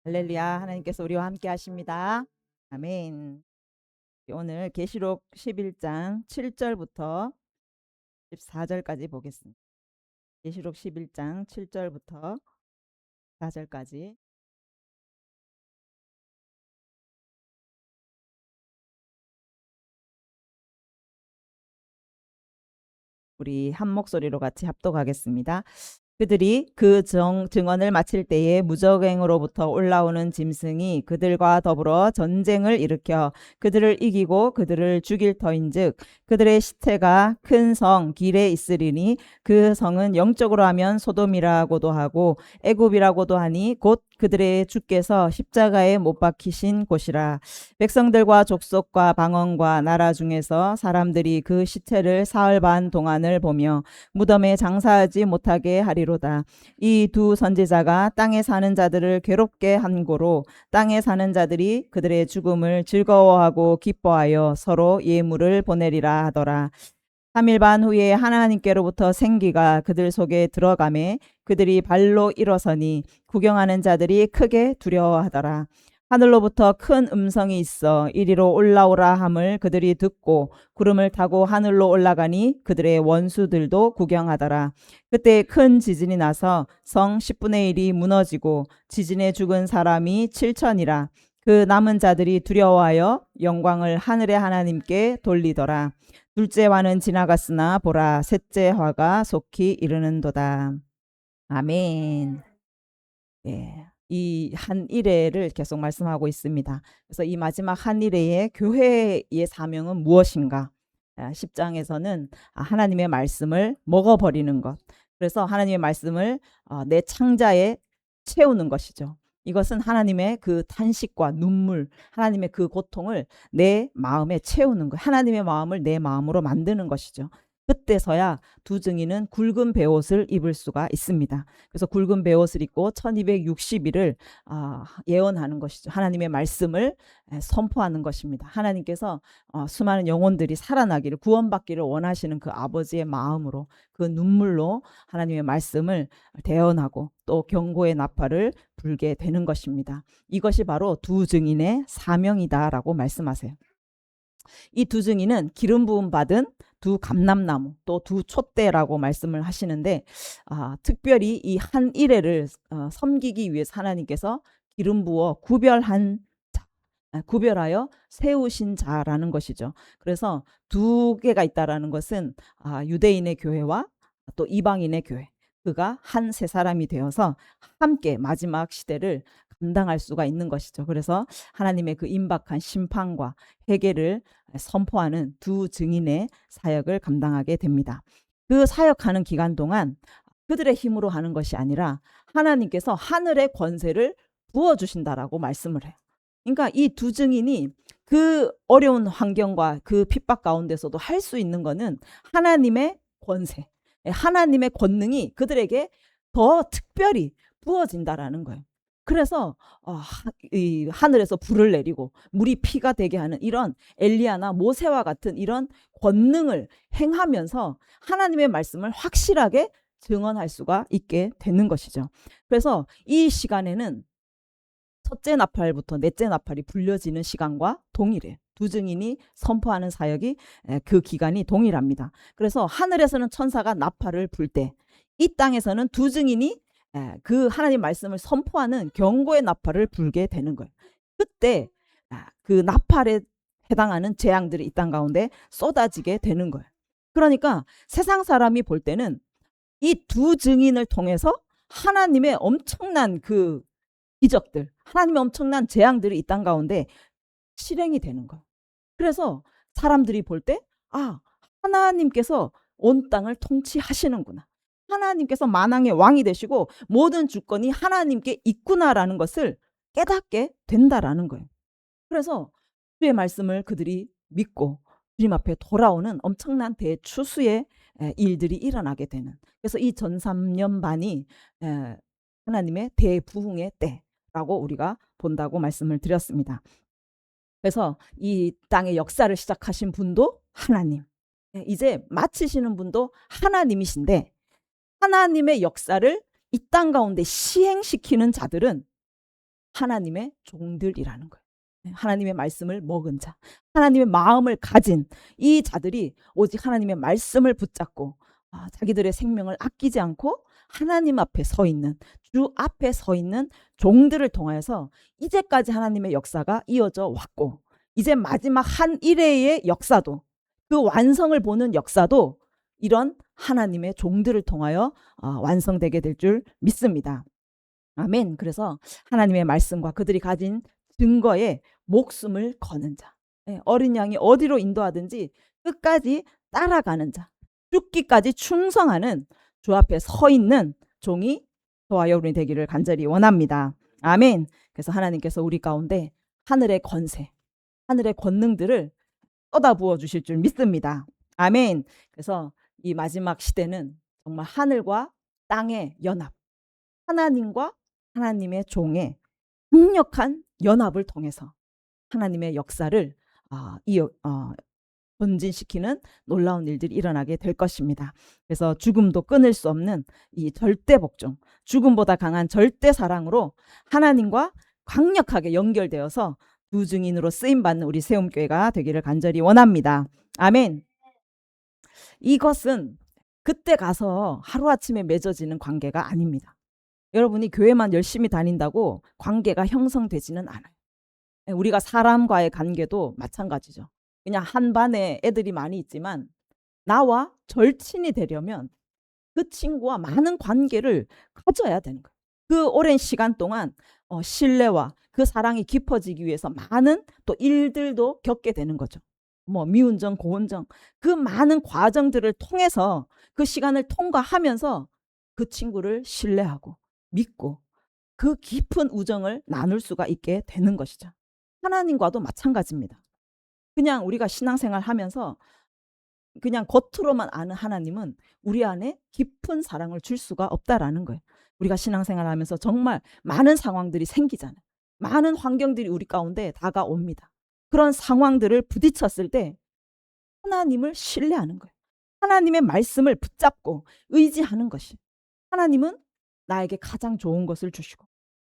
할렐루야. 하나님께서 우리와 함께 하십니다. 아멘. 오늘 계시록 11장 7절부터 14절까지 보겠습니다. 계시록 11장 7절부터 4절까지 우리 한 목소리로 같이 합독하겠습니다. 그들이 그 증언을 마칠 때에 무적행으로부터 올라오는 짐승이 그들과 더불어 전쟁을 일으켜 그들을 이기고 그들을 죽일 터인즉 그들의 시체가 큰 성 길에 있으리니 그 성은 영적으로 하면 소돔이라고도 하고 애굽이라고도 하니 곧 그들의 주께서 십자가에 못 박히신 곳이라. 백성들과 족속과 방언과 나라 중에서 사람들이 그 시체를 사흘 반 동안을 보며 무덤에 장사하지 못하게 하리로다. 이 두 선지자가 땅에 사는 자들을 괴롭게 한 고로 땅에 사는 자들이 그들의 죽음을 즐거워하고 기뻐하여 서로 예물을 보내리라 하더라. 3일 반 후에 하나님께로부터 생기가 그들 속에 들어가매 그들이 발로 일어서니 구경하는 자들이 크게 두려워하더라. 하늘로부터 큰 음성이 있어 이리로 올라오라 함을 그들이 듣고 구름을 타고 하늘로 올라가니 그들의 원수들도 구경하더라. 그때 큰 지진이 나서 성 10분의 1이 무너지고 지진에 죽은 사람이 7천이라. 그 남은 자들이 두려워하여 영광을 하늘의 하나님께 돌리더라. 둘째 화는 지나갔으나 보라 셋째 화가 속히 이르는도다. 아멘. 예. 이 한 일회를 계속 말씀하고 있습니다. 그래서 이 마지막 한 일회의 교회의 사명은 무엇인가? 10장에서는 하나님의 말씀을 먹어버리는 것. 그래서 하나님의 말씀을 내 창자에 채우는 것이죠. 이것은 하나님의 그 탄식과 눈물, 하나님의 그 고통을 내 마음에 채우는 것. 하나님의 마음을 내 마음으로 만드는 것이죠. 그때서야 두 증인은 굵은 베옷을 입을 수가 있습니다. 그래서 굵은 베옷을 입고 1260일을 예언하는 것이죠. 하나님의 말씀을 선포하는 것입니다. 하나님께서 수많은 영혼들이 살아나기를 구원받기를 원하시는 그 아버지의 마음으로 그 눈물로 하나님의 말씀을 대언하고 또 경고의 나팔을 불게 되는 것입니다. 이것이 바로 두 증인의 사명이다라고 말씀하세요. 이 두 증인은 기름 부음 받은 두 감람나무 또 두 촛대라고 말씀을 하시는데 특별히 이 한 일회를 섬기기 위해서 하나님께서 기름 부어 구별한 자, 구별하여 세우신 자라는 것이죠. 그래서 두 개가 있다라는 것은 유대인의 교회와 또 이방인의 교회, 그가 한 세 사람이 되어서 함께 마지막 시대를 감당할 수가 있는 것이죠. 그래서 하나님의 그 임박한 심판과 회개를 선포하는 두 증인의 사역을 감당하게 됩니다. 그 사역하는 기간 동안 그들의 힘으로 하는 것이 아니라 하나님께서 하늘의 권세를 부어주신다라고 말씀을 해요. 그러니까 이 두 증인이 그 어려운 환경과 그 핍박 가운데서도 할 수 있는 거는 하나님의 권세, 하나님의 권능이 그들에게 더 특별히 부어진다라는 거예요. 그래서 이 하늘에서 불을 내리고 물이 피가 되게 하는 이런 엘리야나 모세와 같은 이런 권능을 행하면서 하나님의 말씀을 확실하게 증언할 수가 있게 되는 것이죠. 그래서 이 시간에는 첫째 나팔부터 넷째 나팔이 불려지는 시간과 동일해요. 두 증인이 선포하는 사역이 그 기간이 동일합니다. 그래서 하늘에서는 천사가 나팔을 불 때 이 땅에서는 두 증인이 그 하나님 말씀을 선포하는 경고의 나팔을 불게 되는 거예요. 그때 그 나팔에 해당하는 재앙들이 이 땅 가운데 쏟아지게 되는 거예요. 그러니까 세상 사람이 볼 때는 이 두 증인을 통해서 하나님의 엄청난 그 기적들, 하나님의 엄청난 재앙들이 이 땅 가운데 실행이 되는 거예요. 그래서 사람들이 볼 때 하나님께서 온 땅을 통치하시는구나. 하나님께서 만왕의 왕이 되시고 모든 주권이 하나님께 있구나라는 것을 깨닫게 된다라는 거예요. 그래서 주의 말씀을 그들이 믿고 주님 앞에 돌아오는 엄청난 대추수의 일들이 일어나게 되는. 그래서 이 전 3년 반이 하나님의 대부흥의 때라고 우리가 본다고 말씀을 드렸습니다. 그래서 이 땅의 역사를 시작하신 분도 하나님, 이제 마치시는 분도 하나님이신데 하나님의 역사를 이 땅 가운데 시행시키는 자들은 하나님의 종들이라는 거예요. 하나님의 말씀을 먹은 자, 하나님의 마음을 가진 이 자들이 오직 하나님의 말씀을 붙잡고 자기들의 생명을 아끼지 않고 하나님 앞에 서 있는, 주 앞에 서 있는 종들을 통하여서 이제까지 하나님의 역사가 이어져 왔고, 이제 마지막 한 일회의 역사도, 그 완성을 보는 역사도 이런 하나님의 종들을 통하여 완성되게 될 줄 믿습니다. 아멘. 그래서 하나님의 말씀과 그들이 가진 증거에 목숨을 거는 자, 어린 양이 어디로 인도하든지 끝까지 따라가는 자, 죽기까지 충성하는 주 앞에 서 있는 종이 저와 여러분이 되기를 간절히 원합니다. 아멘. 그래서 하나님께서 우리 가운데 하늘의 권세, 하늘의 권능들을 쏟아부어 주실 줄 믿습니다. 아멘. 그래서 이 마지막 시대는 정말 하늘과 땅의 연합, 하나님과 하나님의 종의 강력한 연합을 통해서 하나님의 역사를 전진시키는 놀라운 일들이 일어나게 될 것입니다. 그래서 죽음도 끊을 수 없는 이 절대 복종, 죽음보다 강한 절대 사랑으로 하나님과 강력하게 연결되어서 두 증인으로 쓰임받는 우리 세움교회가 되기를 간절히 원합니다. 아멘. 이것은 그때 가서 하루아침에 맺어지는 관계가 아닙니다. 여러분이 교회만 열심히 다닌다고 관계가 형성되지는 않아요. 우리가 사람과의 관계도 마찬가지죠. 그냥 한 반에 애들이 많이 있지만 나와 절친이 되려면 그 친구와 많은 관계를 가져야 되는 거예요. 그 오랜 시간 동안 신뢰와 그 사랑이 깊어지기 위해서 많은 또 일들도 겪게 되는 거죠. 뭐 미운정, 고운정, 그 많은 과정들을 통해서 그 시간을 통과하면서 그 친구를 신뢰하고 믿고 그 깊은 우정을 나눌 수가 있게 되는 것이죠. 하나님과도 마찬가지입니다. 그냥 우리가 신앙생활 하면서 그냥 겉으로만 아는 하나님은 우리 안에 깊은 사랑을 줄 수가 없다라는 거예요. 우리가 신앙생활 하면서 정말 많은 상황들이 생기잖아요. 많은 환경들이 우리 가운데 다가옵니다. 그런 상황들을 부딪혔을 때 하나님을 신뢰하는 거예요. 하나님의 말씀을 붙잡고 의지하는 것이, 하나님은 나에게 가장 좋은 것을 주시고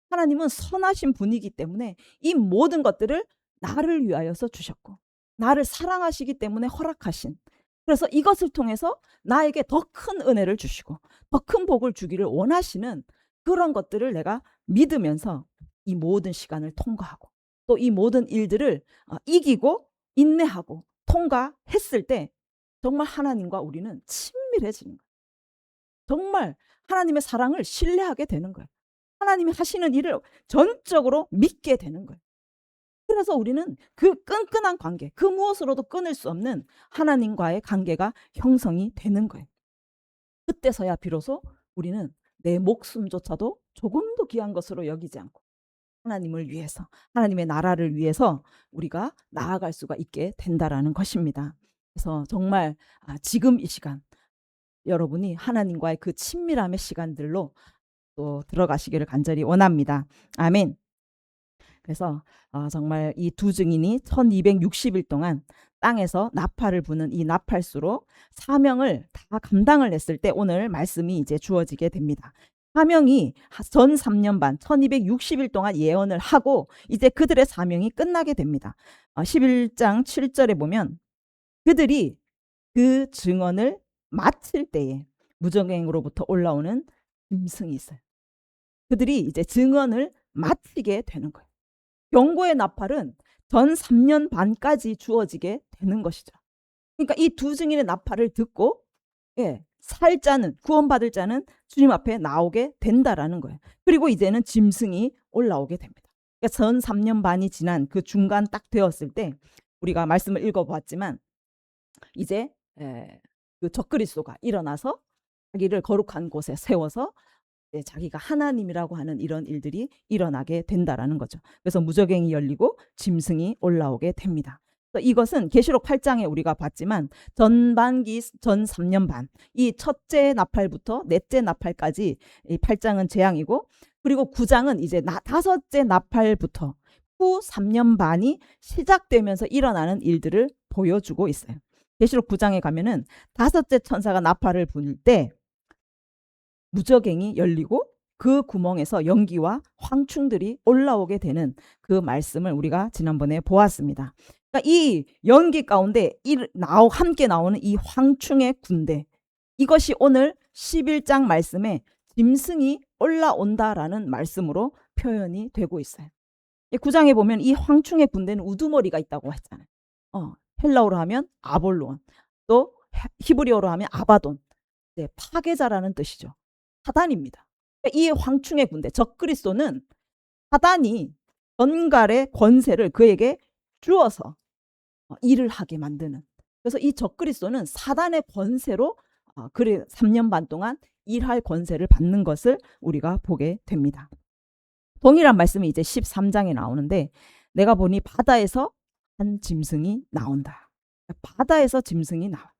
하나님은 선하신 분이기 때문에 이 모든 것들을 나를 위하여서 주셨고 나를 사랑하시기 때문에 허락하신, 그래서 이것을 통해서 나에게 더 큰 은혜를 주시고 더 큰 복을 주기를 원하시는 그런 것들을 내가 믿으면서 이 모든 시간을 통과하고 또 이 모든 일들을 이기고 인내하고 통과했을 때 정말 하나님과 우리는 친밀해지는 거예요. 정말 하나님의 사랑을 신뢰하게 되는 거예요. 하나님이 하시는 일을 전적으로 믿게 되는 거예요. 그래서 우리는 그 끈끈한 관계, 그 무엇으로도 끊을 수 없는 하나님과의 관계가 형성이 되는 거예요. 그때서야 비로소 우리는 내 목숨조차도 조금도 귀한 것으로 여기지 않고 하나님을 위해서, 하나님의 나라를 위해서 우리가 나아갈 수가 있게 된다라는 것입니다. 그래서 정말 지금 이 시간 여러분이 하나님과의 그 친밀함의 시간들로 또 들어가시기를 간절히 원합니다. 아멘. 그래서 정말 이 두 증인이 1260일 동안 땅에서 나팔을 부는 이 나팔수로 사명을 다 감당을 했을 때 오늘 말씀이 이제 주어지게 됩니다. 사명이 전 3년 반 1260일 동안 예언을 하고 이제 그들의 사명이 끝나게 됩니다. 11장 7절에 보면 그들이 그 증언을 마칠 때에 무저갱으로부터 올라오는 짐승이 있어요. 그들이 이제 증언을 마치게 되는 거예요. 경고의 나팔은 전 3년 반까지 주어지게 되는 것이죠. 그러니까 이 두 증인의 나팔을 듣고 살 자는, 구원받을 자는 주님 앞에 나오게 된다라는 거예요. 그리고 이제는 짐승이 올라오게 됩니다. 그러니까 전 3년 반이 지난 그 중간 딱 되었을 때 우리가 말씀을 읽어보았지만 이제 그 적그리스도가 일어나서 자기를 거룩한 곳에 세워서 자기가 하나님이라고 하는 이런 일들이 일어나게 된다라는 거죠. 그래서 무저갱이 열리고 짐승이 올라오게 됩니다. 이것은 계시록 8장에 우리가 봤지만 전반기 전 3년 반, 이 첫째 나팔부터 넷째 나팔까지 이 8장은 재앙이고, 그리고 9장은 이제 다섯째 나팔부터 후 3년 반이 시작되면서 일어나는 일들을 보여주고 있어요. 계시록 9장에 가면은 다섯째 천사가 나팔을 불 때 무저갱이 열리고 그 구멍에서 연기와 황충들이 올라오게 되는 그 말씀을 우리가 지난번에 보았습니다. 그러니까 이 연기 가운데 함께 나오는 이 황충의 군대, 이것이 오늘 11장 말씀에 짐승이 올라온다라는 말씀으로 표현이 되고 있어요. 9장에 보면 이 황충의 군대는 우두머리가 있다고 했잖아요. 헬라어로 하면 아볼론, 또 히브리어로 하면 아바돈, 네, 파괴자라는 뜻이죠. 사단입니다. 이 황충의 군대, 적그리스도는 사단이 전갈의 권세를 그에게 주어서 일을 하게 만드는, 그래서 이 적그리스도는 사단의 권세로 3년 반 동안 일할 권세를 받는 것을 우리가 보게 됩니다. 동일한 말씀이 이제 13장에 나오는데, 내가 보니 바다에서 한 짐승이 나온다. 바다에서 짐승이 나와.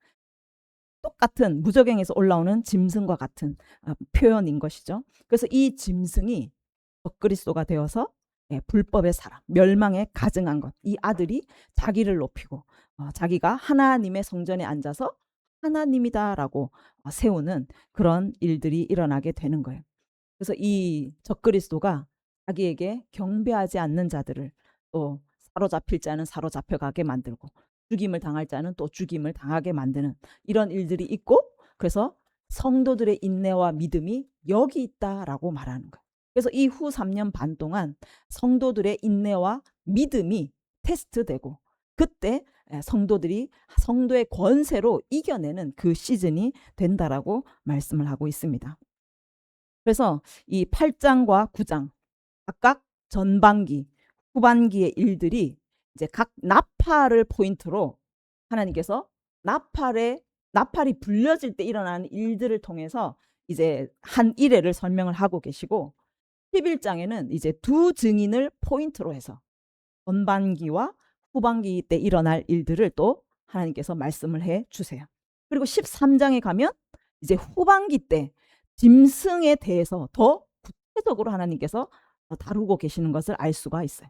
똑같은 무저갱에서 올라오는 짐승과 같은 표현인 것이죠. 그래서 이 짐승이 적그리스도가 되어서 불법의 사람, 멸망에 가증한 것, 이 아들이 자기를 높이고 자기가 하나님의 성전에 앉아서 하나님이다라고 세우는 그런 일들이 일어나게 되는 거예요. 그래서 이 적그리스도가 자기에게 경배하지 않는 자들을 또 사로잡힐 자는 사로잡혀가게 만들고, 죽임을 당할 자는 또 죽임을 당하게 만드는 이런 일들이 있고, 그래서 성도들의 인내와 믿음이 여기 있다라고 말하는 거예요. 그래서 이후 3년 반 동안 성도들의 인내와 믿음이 테스트되고, 그때 성도들이 성도의 권세로 이겨내는 그 시즌이 된다라고 말씀을 하고 있습니다. 그래서 이 8장과 9장 각각 전반기, 후반기의 일들이 이제 각 나팔을 포인트로 하나님께서 나팔이 불려질 때 일어나는 일들을 통해서 이제 한 일회를 설명을 하고 계시고, 11장에는 이제 두 증인을 포인트로 해서 전반기와 후반기 때 일어날 일들을 또 하나님께서 말씀을 해 주세요. 그리고 13장에 가면 이제 후반기 때 짐승에 대해서 더 구체적으로 하나님께서 다루고 계시는 것을 알 수가 있어요.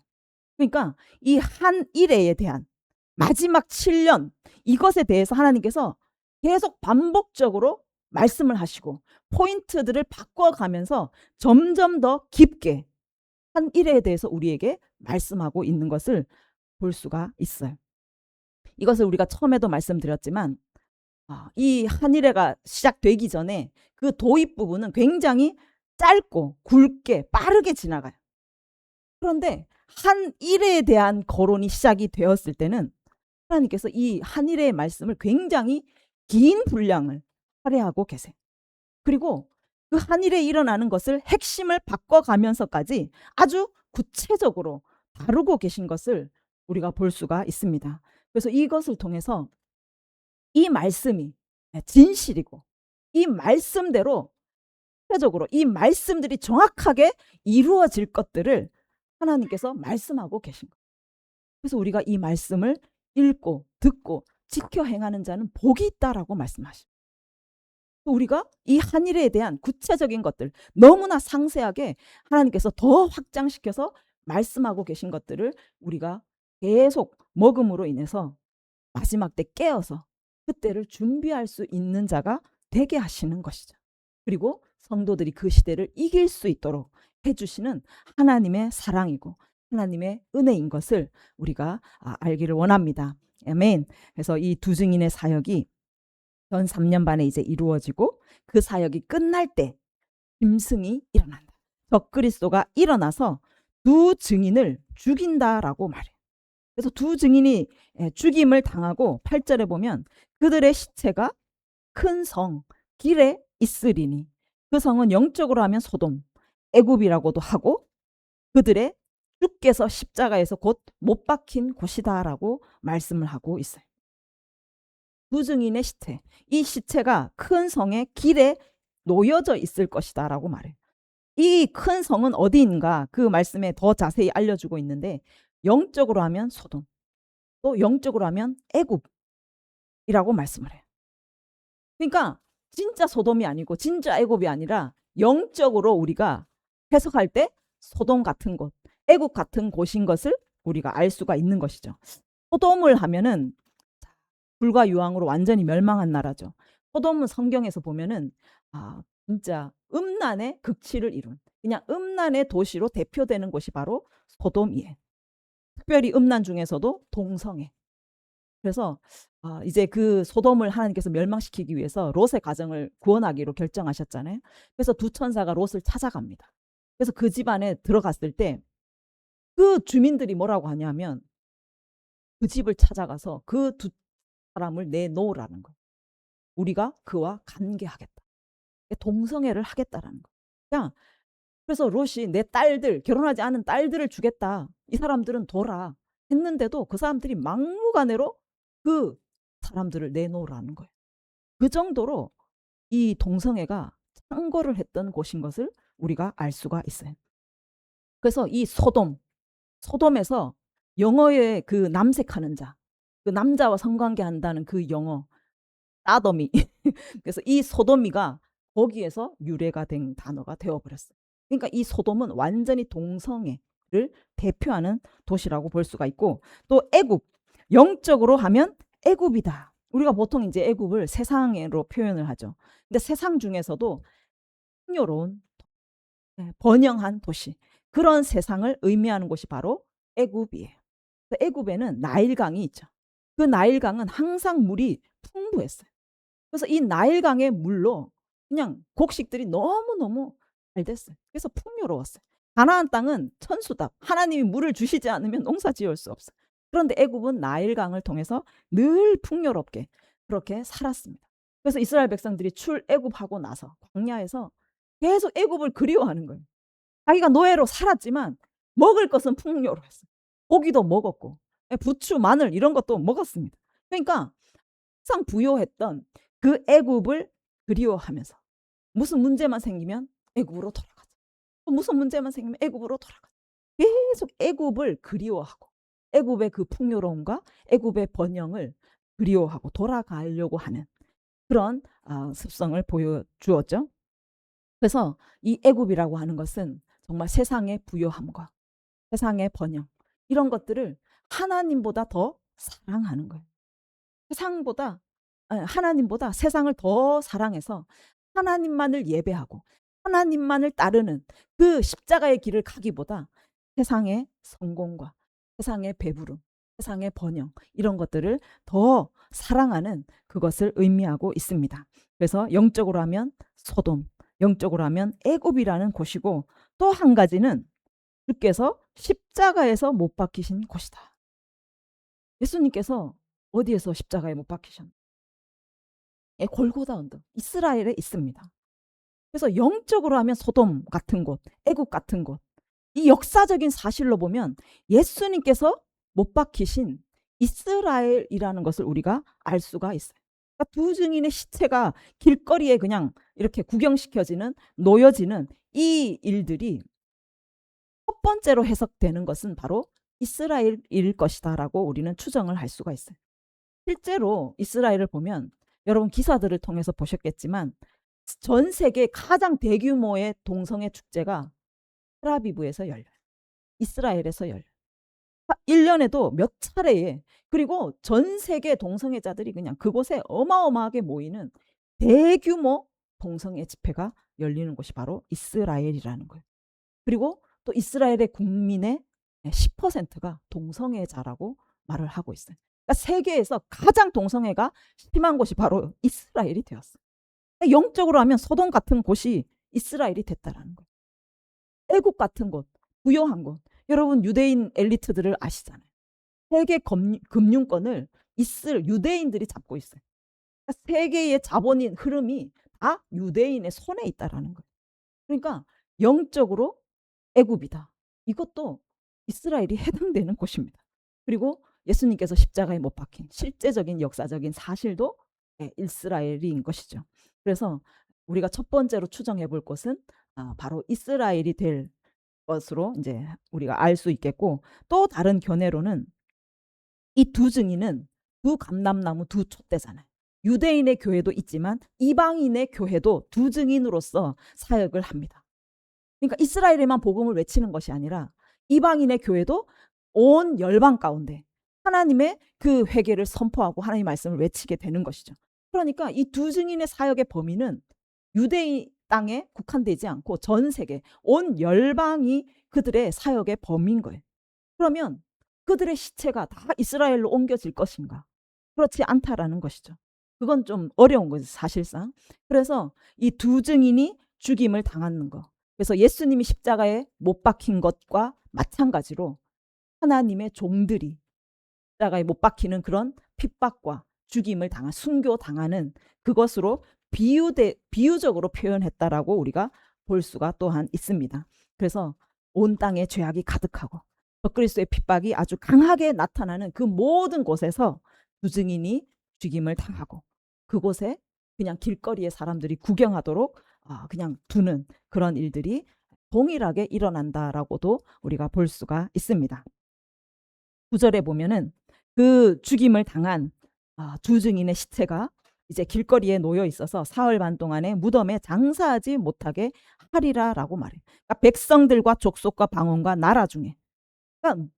그러니까 이 한 일회에 대한 마지막 7년, 이것에 대해서 하나님께서 계속 반복적으로 말씀을 하시고 포인트들을 바꿔가면서 점점 더 깊게 한 일회에 대해서 우리에게 말씀하고 있는 것을 볼 수가 있어요. 이것을 우리가 처음에도 말씀드렸지만 이 한 일회가 시작되기 전에 그 도입 부분은 굉장히 짧고 굵게 빠르게 지나가요. 그런데 한 일회에 대한 거론이 시작이 되었을 때는 하나님께서 이 한 일회의 말씀을 굉장히 긴 분량을 할애하고 계세요. 그리고 그 한 일에 일어나는 것을 핵심을 바꿔가면서까지 아주 구체적으로 다루고 계신 것을 우리가 볼 수가 있습니다. 그래서 이것을 통해서 이 말씀이 진실이고, 이 말씀대로 구체적으로 이 말씀들이 정확하게 이루어질 것들을 하나님께서 말씀하고 계신 거예요. 그래서 우리가 이 말씀을 읽고 듣고 지켜 행하는 자는 복이 있다라고 말씀하십니다. 우리가 이 한 일에 대한 구체적인 것들, 너무나 상세하게 하나님께서 더 확장시켜서 말씀하고 계신 것들을 우리가 계속 먹음으로 인해서 마지막 때 깨어서 그때를 준비할 수 있는 자가 되게 하시는 것이죠. 그리고 성도들이 그 시대를 이길 수 있도록 해주시는 하나님의 사랑이고 하나님의 은혜인 것을 우리가 알기를 원합니다. 아멘. 그래서 이 두 증인의 사역이 전 3년 반에 이제 이루어지고, 그 사역이 끝날 때 짐승이 일어난다. 적그리스도가 일어나서 두 증인을 죽인다라고 말해요. 그래서 두 증인이 죽임을 당하고 8절에 보면 그들의 시체가 큰 성 길에 있으리니, 그 성은 영적으로 하면 소돔, 애굽이라고도 하고 그들의 주께서 십자가에서 곧 못 박힌 곳이다라고 말씀을 하고 있어요. 두 증인의 시체, 이 시체가 큰 성의 길에 놓여져 있을 것이다 라고 말해요. 이 큰 성은 어디인가 그 말씀에 더 자세히 알려주고 있는데, 영적으로 하면 소돔, 또 영적으로 하면 애굽이라고 말씀을 해요. 그러니까 진짜 소돔이 아니고 진짜 애굽이 아니라 영적으로 우리가 해석할 때 소돔 같은 곳, 애굽 같은 곳인 것을 우리가 알 수가 있는 것이죠. 소돔을 하면은 불과 유황으로 완전히 멸망한 나라죠. 소돔은 성경에서 보면은 진짜 음란의 극치를 이룬 그냥 음란의 도시로 대표되는 곳이 바로 소돔이에요. 특별히 음란 중에서도 동성애. 그래서 이제 그 소돔을 하나님께서 멸망시키기 위해서 롯의 가정을 구원하기로 결정하셨잖아요. 그래서 두 천사가 롯을 찾아갑니다. 그래서 그 집안에 들어갔을 때 그 주민들이 뭐라고 하냐면 그 집을 찾아가서 그 두 사람을 내놓으라는 거예요. 우리가 그와 관계하겠다. 동성애를 하겠다라는 거예요. 그냥 그래서 롯이 내 딸들 결혼하지 않은 딸들을 주겠다. 이 사람들은 둬라. 했는데도 그 사람들이 막무가내로 그 사람들을 내놓으라는 거예요. 그 정도로 이 동성애가 창궐을 했던 곳인 것을 우리가 알 수가 있어요. 그래서 이 소돔에서 영어의 그 남색하는 자, 그 남자와 성관계한다는 그 영어 따더미. 그래서 이 소돔이가 거기에서 유래가 된 단어가 되어버렸어요. 그러니까 이 소돔은 완전히 동성애를 대표하는 도시라고 볼 수가 있고, 또 애굽, 영적으로 하면 애굽이다. 우리가 보통 이제 애굽을 세상으로 표현을 하죠. 근데 세상 중에서도 풍요로운 번영한 도시, 그런 세상을 의미하는 곳이 바로 애굽이에요. 애굽에는 나일강이 있죠. 그 나일강은 항상 물이 풍부했어요. 그래서 이 나일강의 물로 그냥 곡식들이 너무너무 잘 됐어요. 그래서 풍요로웠어요. 가나안 땅은 천수답. 하나님이 물을 주시지 않으면 농사 지을 수 없어요. 그런데 애굽은 나일강을 통해서 늘 풍요롭게 그렇게 살았습니다. 그래서 이스라엘 백성들이 출애굽하고 나서 광야에서 계속 애굽을 그리워하는 거예요. 자기가 노예로 살았지만 먹을 것은 풍요로웠어요. 고기도 먹었고 부추, 마늘 이런 것도 먹었습니다. 그러니까 항상 부요했던 그 애굽을 그리워하면서 무슨 문제만 생기면 애굽으로 돌아가자. 무슨 문제만 생기면 애굽으로 돌아가자. 계속 애굽을 그리워하고 애굽의 그 풍요로움과 애굽의 번영을 그리워하고 돌아가려고 하는 그런 습성을 보여주었죠. 그래서 이 애굽이라고 하는 것은 정말 세상의 부요함과 세상의 번영 이런 것들을 하나님보다 더 사랑하는 거예요. 하나님보다 세상을 더 사랑해서 하나님만을 예배하고 하나님만을 따르는 그 십자가의 길을 가기보다 세상의 성공과 세상의 배부름, 세상의 번영 이런 것들을 더 사랑하는 그것을 의미하고 있습니다. 그래서 영적으로 하면 소돔, 영적으로 하면 애굽이라는 곳이고, 또 한 가지는 주께서 십자가에서 못 박히신 곳이다. 예수님께서 어디에서 십자가에 못 박히셨나요? 골고다 언덕, 이스라엘에 있습니다. 그래서 영적으로 하면 소돔 같은 곳, 애굽 같은 곳, 이 역사적인 사실로 보면 예수님께서 못 박히신 이스라엘이라는 것을 우리가 알 수가 있어요. 그러니까 두 증인의 시체가 길거리에 그냥 이렇게 구경시켜지는, 놓여지는 이 일들이 첫 번째로 해석되는 것은 바로 이스라엘일 것이다라고 우리는 추정을 할 수가 있어요. 실제로 이스라엘을 보면 여러분 기사들을 통해서 보셨겠지만 전 세계 가장 대규모의 동성애 축제가 텔아비브에서 열려요. 이스라엘에서 열려요. 1년에도 몇 차례에, 그리고 전 세계 동성애자들이 그냥 그곳에 어마어마하게 모이는 대규모 동성애 집회가 열리는 곳이 바로 이스라엘이라는 거예요. 그리고 또 이스라엘의 국민의 10%가 동성애자라고 말을 하고 있어요. 그러니까 세계에서 가장 동성애가 심한 곳이 바로 이스라엘이 되었어요. 영적으로 하면 소돔 같은 곳이 이스라엘이 됐다라는 거예요. 애국 같은 곳, 부요한 곳. 여러분 유대인 엘리트들을 아시잖아요. 세계 금융권을 유대인들이 잡고 있어요. 그러니까 세계의 자본인 흐름이 다 유대인의 손에 있다라는 거예요. 그러니까 영적으로 애굽이다. 이것도 이스라엘이 해당되는 곳입니다. 그리고 예수님께서 십자가에 못 박힌 실제적인 역사적인 사실도 이스라엘인 것이죠. 그래서 우리가 첫 번째로 추정해 볼 것은 바로 이스라엘이 될 것으로 이제 우리가 알 수 있겠고, 또 다른 견해로는 이 두 증인은 두 감람나무 두 촛대잖아요. 유대인의 교회도 있지만 이방인의 교회도 두 증인으로서 사역을 합니다. 그러니까 이스라엘에만 복음을 외치는 것이 아니라 이방인의 교회도 온 열방 가운데 하나님의 그 회개를 선포하고 하나님의 말씀을 외치게 되는 것이죠. 그러니까 이 두 증인의 사역의 범위는 유대인 땅에 국한되지 않고 전 세계 온 열방이 그들의 사역의 범위인 거예요. 그러면 그들의 시체가 다 이스라엘로 옮겨질 것인가? 그렇지 않다라는 것이죠. 그건 좀 어려운 거죠, 사실상. 그래서 이 두 증인이 죽임을 당하는 거. 그래서 예수님이 십자가에 못 박힌 것과 마찬가지로 하나님의 종들이 십자가에 못 박히는 그런 핍박과 죽임을 당한, 순교당하는 그것으로 비유적으로 표현했다라고 우리가 볼 수가 또한 있습니다. 그래서 온 땅에 죄악이 가득하고 적그리스도의 핍박이 아주 강하게 나타나는 그 모든 곳에서 두 증인이 죽임을 당하고 그곳에 그냥 길거리에 사람들이 구경하도록 그냥 두는 그런 일들이 동일하게 일어난다라고도 우리가 볼 수가 있습니다. 9절에 보면은 그 죽임을 당한 두 증인의 시체가 이제 길거리에 놓여 있어서 사흘 반 동안에 무덤에 장사하지 못하게 하리라라고 말해요. 그러니까 백성들과 족속과 방언과 나라 중에, 그러니까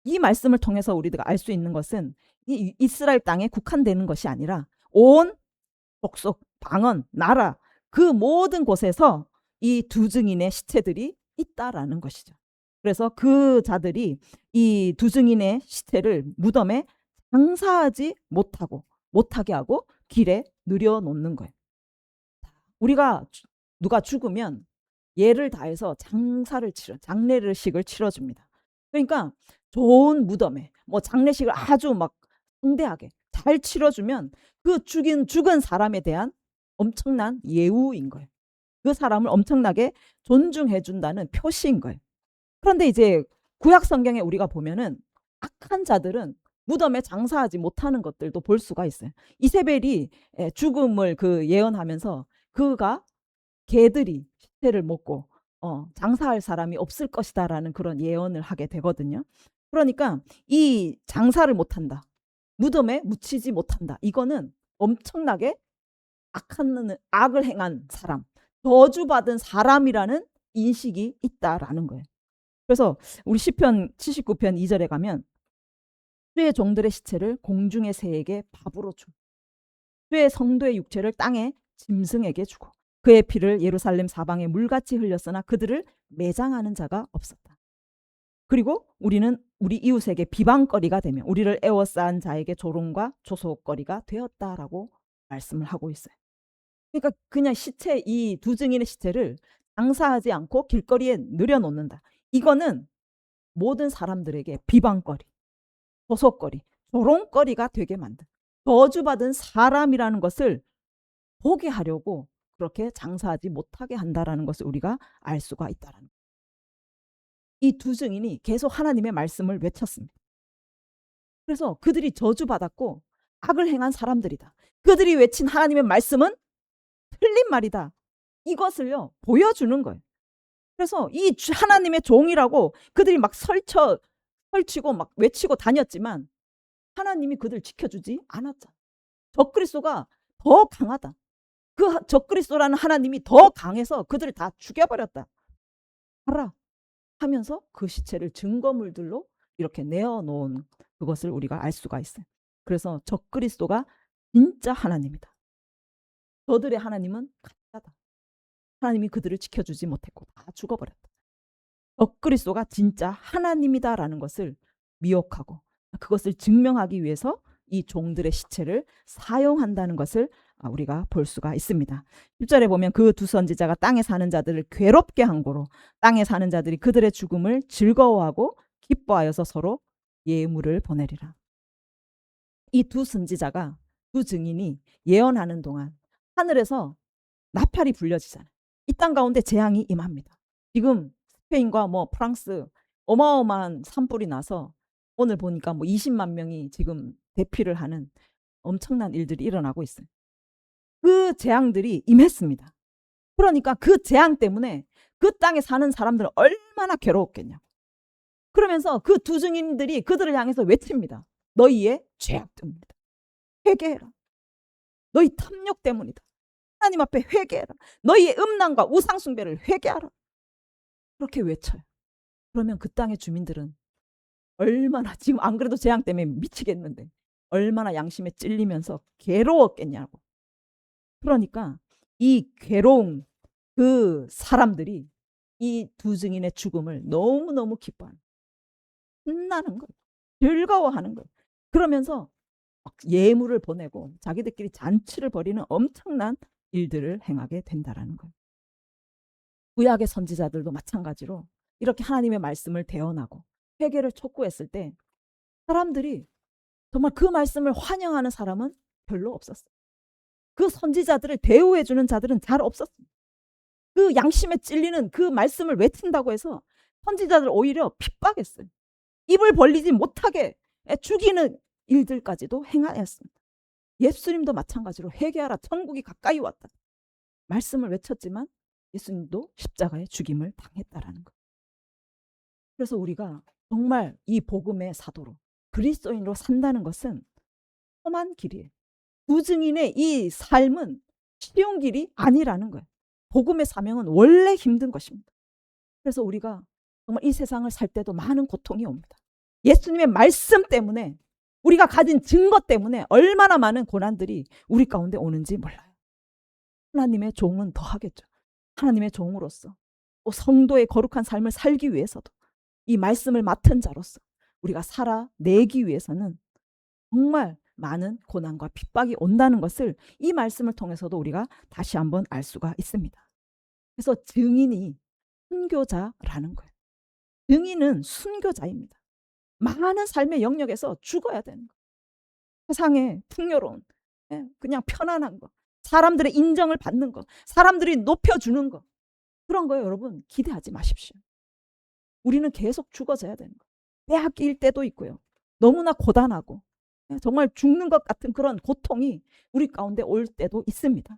이 말씀을 통해서 우리가 알 수 있는 것은 이 이스라엘 땅에 국한되는 것이 아니라 온 족속, 방언, 나라 그 모든 곳에서 이 두 증인의 시체들이 있다라는 것이죠. 그래서 그 자들이 이 두 증인의 시체를 무덤에 장사하지 못하게 하고 길에 늘여놓는 거예요. 우리가 누가 죽으면 예를 다해서 장례식을 치러줍니다. 그러니까 좋은 무덤에 뭐 장례식을 아주 막 성대하게 잘 치러주면 그 죽은 사람에 대한 엄청난 예우인 거예요. 그 사람을 엄청나게 존중해 준다는 표시인 거예요. 그런데 이제 구약 성경에 우리가 보면은 악한 자들은 무덤에 장사하지 못하는 것들도 볼 수가 있어요. 이세벨이 죽음을 예언하면서 그가 개들이 시체를 먹고 장사할 사람이 없을 것이다라는 그런 예언을 하게 되거든요. 그러니까 이 장사를 못한다, 무덤에 묻히지 못한다, 이거는 엄청나게 악을 행한 사람, 저주받은 사람이라는 인식이 있다라는 거예요. 그래서 우리 시편 79편 2절에 가면 주의 종들의 시체를 공중의 새에게 밥으로 주고 주의 성도의 육체를 땅에 짐승에게 주고 그의 피를 예루살렘 사방에 물같이 흘렸으나 그들을 매장하는 자가 없었다. 그리고 우리는 우리 이웃에게 비방거리가 되며 우리를 애워싼 자에게 조롱과 조소거리가 되었다라고 말씀을 하고 있어요. 그러니까 그냥 이 두 증인의 시체를 장사하지 않고 길거리에 늘여놓는다. 이거는 모든 사람들에게 비방거리, 조소거리, 조롱거리가 되게 만든, 저주받은 사람이라는 것을 보게 하려고 그렇게 장사하지 못하게 한다라는 것을 우리가 알 수가 있다라는 거예요. 이 두 증인이 계속 하나님의 말씀을 외쳤습니다. 그래서 그들이 저주받았고 악을 행한 사람들이다. 그들이 외친 하나님의 말씀은 틀린 말이다. 이것을요 보여주는 거예요. 그래서 이 하나님의 종이라고 그들이 막 설치고 막 외치고 다녔지만 하나님이 그들 지켜주지 않았잖아. 적그리스도가 더 강하다. 그 적그리스도라는 하나님이 더 강해서 그들을 다 죽여버렸다. 알아 하면서 그 시체를 증거물들로 이렇게 내어놓은 그것을 우리가 알 수가 있어요. 그래서 적그리스도가 진짜 하나님이다. 저들의 하나님은 가짜다. 하나님이 그들을 지켜주지 못했고 다 죽어버렸다. 적그리스도가 진짜 하나님이다라는 것을 미혹하고 그것을 증명하기 위해서 이 종들의 시체를 사용한다는 것을 우리가 볼 수가 있습니다. 10절에 보면 그 두 선지자가 땅에 사는 자들을 괴롭게 한 고로 땅에 사는 자들이 그들의 죽음을 즐거워하고 기뻐하여서 서로 예물을 보내리라. 이 두 선지자가, 두 증인이 예언하는 동안 하늘에서 나팔이 불려지잖아요. 이 땅 가운데 재앙이 임합니다. 지금 스페인과 프랑스 어마어마한 산불이 나서 오늘 보니까 20만 명이 지금 대피를 하는 엄청난 일들이 일어나고 있어요. 그 재앙들이 임했습니다. 그러니까 그 재앙 때문에 그 땅에 사는 사람들은 얼마나 괴로웠겠냐. 그러면서 그 두 증인들이 그들을 향해서 외칩니다. 너희의 죄악 때문이다. 회개해라. 너희 탐욕 때문이다. 하나님 앞에 회개해라. 너희의 음란과 우상 숭배를 회개하라. 그렇게 외쳐요. 그러면 그 땅의 주민들은 얼마나, 지금 안 그래도 재앙 때문에 미치겠는데 얼마나 양심에 찔리면서 괴로웠겠냐고. 그러니까 이 괴로움, 그 사람들이 이 두 증인의 죽음을 너무너무 기뻐하는, 신나는 거예요. 즐거워하는 거예요. 그러면서 막 예물을 보내고 자기들끼리 잔치를 벌이는 엄청난 일들을 행하게 된다라는 거예요. 구약의 선지자들도 마찬가지로 이렇게 하나님의 말씀을 대언하고 회개를 촉구했을 때 사람들이 정말 그 말씀을 환영하는 사람은 별로 없었어요. 그 선지자들을 대우해주는 자들은 잘 없었습니다. 그 양심에 찔리는 그 말씀을 외친다고 해서 선지자들 오히려 핍박했어요. 입을 벌리지 못하게 죽이는 일들까지도 행하였습니다. 예수님도 마찬가지로 회개하라, 천국이 가까이 왔다 말씀을 외쳤지만 예수님도 십자가에 죽임을 당했다라는 거예요. 그래서 우리가 정말 이 복음의 사도로 그리스도인으로 산다는 것은 험한 길이에요. 부증인의 이 삶은 쉬운 길이 아니라는 거예요. 복음의 사명은 원래 힘든 것입니다. 그래서 우리가 정말 이 세상을 살 때도 많은 고통이 옵니다. 예수님의 말씀 때문에, 우리가 가진 증거 때문에 얼마나 많은 고난들이 우리 가운데 오는지 몰라요. 하나님의 종은 더 하겠죠. 하나님의 종으로서 또 성도의 거룩한 삶을 살기 위해서도 이 말씀을 맡은 자로서 우리가 살아내기 위해서는 정말 많은 고난과 핍박이 온다는 것을 이 말씀을 통해서도 우리가 다시 한번 알 수가 있습니다. 그래서 증인이 순교자라는 거예요. 증인은 순교자입니다. 많은 삶의 영역에서 죽어야 되는 거예요. 세상에 풍요로운, 그냥 편안한 거, 사람들의 인정을 받는 거, 사람들이 높여주는 거, 그런 거예요. 여러분 기대하지 마십시오. 우리는 계속 죽어져야 되는 거예요. 빼앗길 때도 있고요. 너무나 고단하고 정말 죽는 것 같은 그런 고통이 우리 가운데 올 때도 있습니다.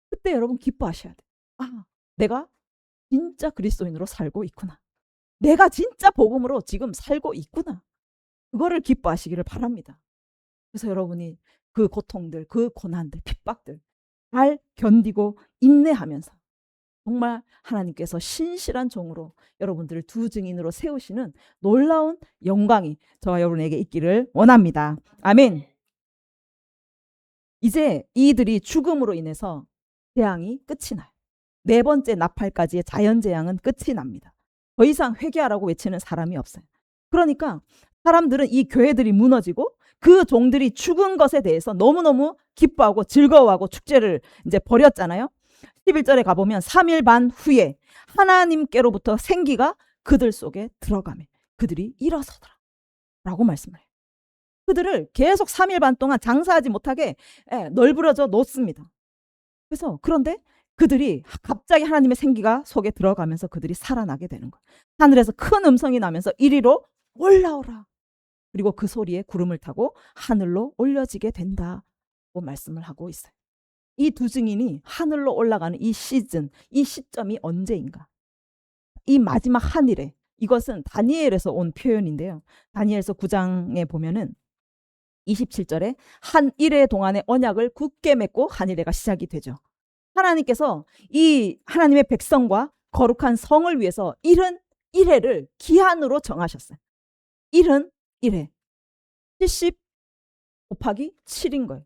그때 여러분 기뻐하셔야 돼요. 아, 내가 진짜 그리스도인으로 살고 있구나. 내가 진짜 복음으로 지금 살고 있구나. 그거를 기뻐하시기를 바랍니다. 그래서 여러분이 그 고통들, 그 고난들, 핍박들 잘 견디고 인내하면서 정말 하나님께서 신실한 종으로 여러분들을 두 증인으로 세우시는 놀라운 영광이 저와 여러분에게 있기를 원합니다. 아멘. 이제 이들이 죽음으로 인해서 재앙이 끝이 나요. 네 번째 나팔까지의 자연재앙은 끝이 납니다. 더 이상 회개하라고 외치는 사람이 없어요. 그러니까 사람들은 이 교회들이 무너지고 그 종들이 죽은 것에 대해서 너무너무 기뻐하고 즐거워하고 축제를 이제 벌였잖아요. 11절에 가보면 3일 반 후에 하나님께로부터 생기가 그들 속에 들어가매 그들이 일어서더라 라고 말씀을 해요. 그들을 계속 3일 반 동안 장사하지 못하게 널브러져 놓습니다. 그래서 그런데 그들이 갑자기 하나님의 생기가 속에 들어가면서 그들이 살아나게 되는 거예요. 하늘에서 큰 음성이 나면서 이리로 올라오라. 그리고 그 소리에 구름을 타고 하늘로 올려지게 된다고 말씀을 하고 있어요. 이 두 증인이 하늘로 올라가는 이 시즌, 이 시점이 언제인가? 이 마지막 한일에, 이것은 다니엘에서 온 표현인데요. 다니엘서 9장에 보면은 27절에 한 일해 동안의 언약을 굳게 맺고 한 일해가 시작이 되죠. 하나님께서 이 하나님의 백성과 거룩한 성을 위해서 71회를 기한으로 정하셨어요. 71회. 70 곱하기 7인 거예요.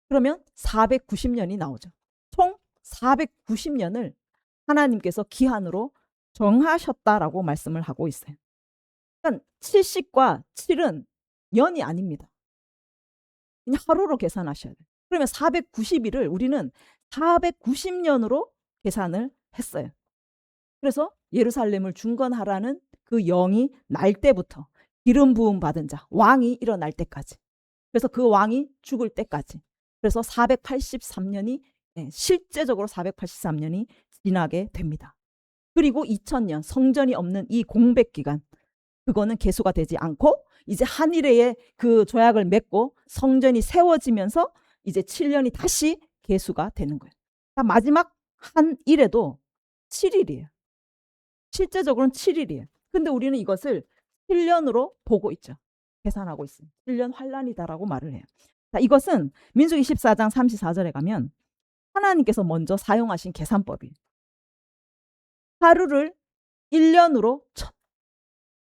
그러면 490년이 나오죠. 총 490년을 하나님께서 기한으로 정하셨다라고 말씀을 하고 있어요. 그러니까 70과 7은 년이 아닙니다. 그냥 하루로 계산하셔야 돼요. 그러면 490일을 우리는 490년으로 계산을 했어요. 그래서 예루살렘을 중건하라는 그 영이 날 때부터 기름 부음 받은 자, 왕이 일어날 때까지. 그래서 그 왕이 죽을 때까지. 그래서 483년이 실제적으로 483년이 지나게 됩니다. 그리고 2000년 성전이 없는 이 공백 기간, 그거는 계수가 되지 않고 이제 한일회의 그 조약을 맺고 성전이 세워지면서 이제 7년이 다시 계수가 되는 거예요. 마지막 한일회도 7일이에요. 실제적으로는 7일이에요. 근데 우리는 이것을 7년으로 보고 있죠. 계산하고 있습니다. 7년 환란이다라고 말을 해요. 자, 이것은 민수기 14장 34절에 가면 하나님께서 먼저 사용하신 계산법이에요. 하루를 1년으로 쳐.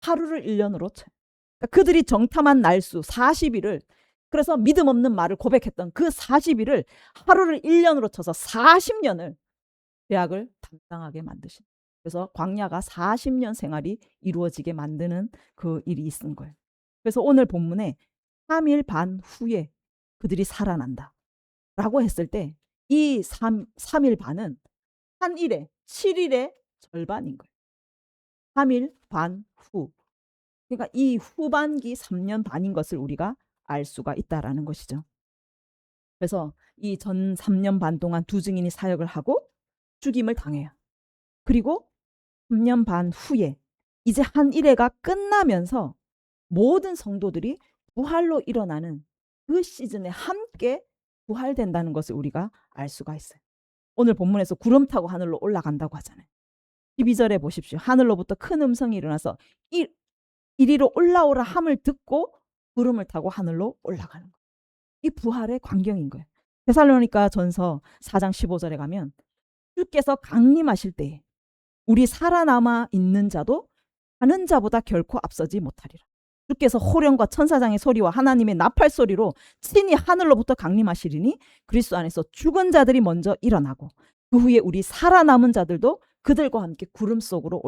하루를 1년으로 쳐. 그러니까 그들이 정탐한 날수 40일을, 그래서 믿음 없는 말을 고백했던 그 40일을 하루를 1년으로 쳐서 40년을 죄악을 담당하게 만드신. 그래서 광야가 40년 생활이 이루어지게 만드는 그 일이 있은 거예요. 그래서 오늘 본문에 3일 반 후에 그들이 살아난다 라고 했을 때 이 3일 반은 한 일에 7일의 절반인 거예요. 3일 반 후. 그러니까 이 후반기 3년 반인 것을 우리가 알 수가 있다라는 것이죠. 그래서 이 전 3년 반 동안 두 증인이 사역을 하고 죽임을 당해요. 그리고 3년 반 후에 이제 한 일회가 끝나면서 모든 성도들이 부활로 일어나는 그 시즌에 함께 부활된다는 것을 우리가 알 수가 있어요. 오늘 본문에서 구름 타고 하늘로 올라간다고 하잖아요. 12절에 보십시오. 하늘로부터 큰 음성이 일어나서 이리로 올라오라 함을 듣고 구름을 타고 하늘로 올라가는 거예요. 이 부활의 광경인 거예요. 데살로니가 전서 4장 15절에 가면 주께서 강림하실 때에 우리 살아남아 있는 자도 가는 자보다 결코 앞서지 못하리라. 주께서 호령과 천사장의 소리와 하나님의 나팔 소리로 친히 하늘로부터 강림하시리니 그리스도 안에서 죽은 자들이 먼저 일어나고 그 후에 우리 살아남은 자들도 그들과 함께 구름 속으로